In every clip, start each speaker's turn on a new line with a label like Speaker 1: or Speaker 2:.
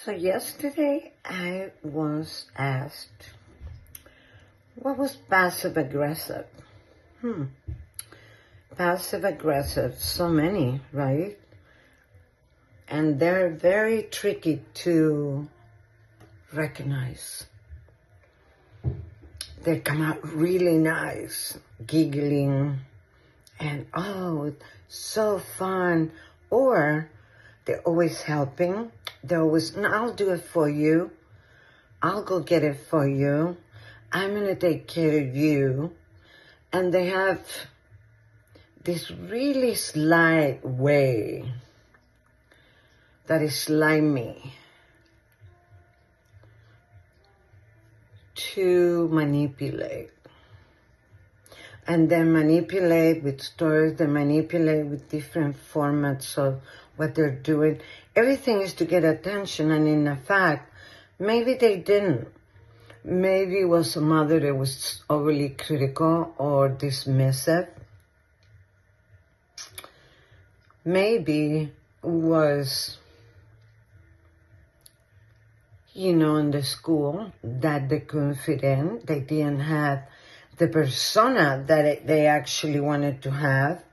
Speaker 1: So yesterday I was asked, what was passive aggressive? Passive aggressive, so many, right? And they're very tricky to recognize. They come out really nice, giggling, and oh, so fun. Or they're always helping. They're always, no, I'll do it for you. I'll go get it for you. I'm going to take care of you. And they have this really sly way that is slimy to manipulate. And then manipulate with stories, they manipulate with different formats of what they're doing. Everything is to get attention, and in fact, maybe they didn't. Maybe it was a mother that was overly critical or dismissive. Maybe it was, in the school that they couldn't fit in. They didn't have the persona that they actually wanted to have.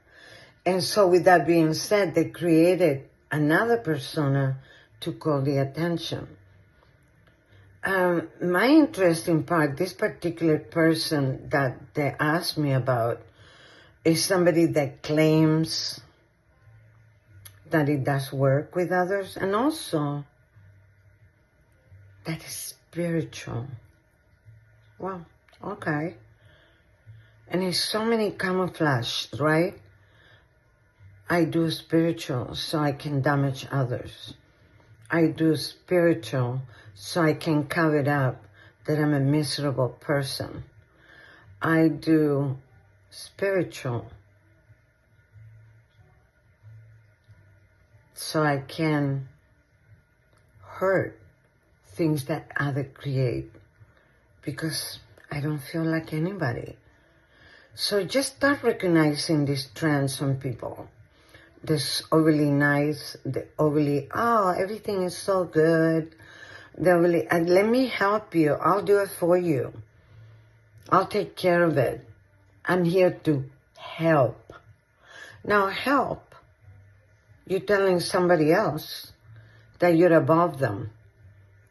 Speaker 1: And so with that being said, they created another persona to call the attention. My interesting part, this particular person that they asked me about, is somebody that claims that it does work with others, and also that is spiritual. Well, okay. And it's so many camouflage, right? I do spiritual so I can damage others. I do spiritual so I can cover it up that I'm a miserable person. I do spiritual so I can hurt things that others create because I don't feel like anybody. So just start recognizing these trends from people. This overly nice, the overly, oh, everything is so good. The overly, let me help you. I'll do it for you. I'll take care of it. I'm here to help. Now help. You're telling somebody else that you're above them,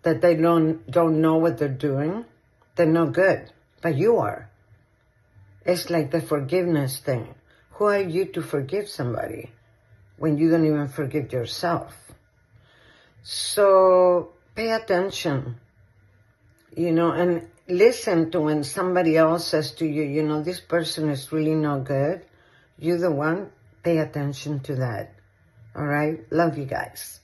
Speaker 1: that they don't know what they're doing. They're no good, but you are. It's like the forgiveness thing. Who are you to forgive somebody when you don't even forgive yourself? So pay attention, and listen to when somebody else says to you, this person is really no good. You're the one, pay attention to that. All right? Love you guys.